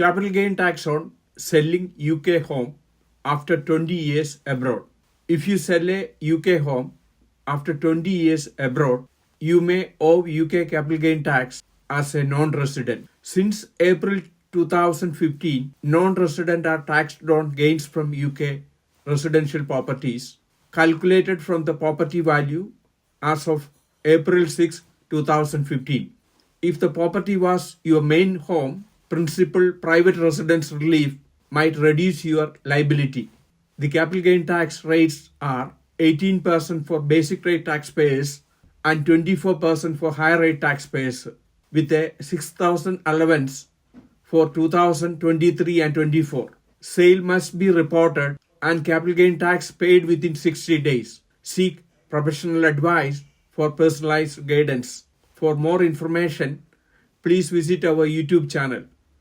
Capital gain tax on selling UK home after 20 years abroad. If you sell a UK home after 20 years abroad, you may owe UK capital gain tax as a non-resident. Since April 2015, non-resident are taxed on gains from UK residential properties calculated from the property value as of April 6, 2015. If the property was your main home, principal private residence relief might reduce your liability. The capital gain tax rates are 18% for basic rate taxpayers and 24% for higher rate taxpayers, with a 6,000 allowance for 2023 and 24. Sale must be reported and capital gain tax paid within 60 days. Seek professional advice for personalized guidance. For more information, please visit our YouTube channel.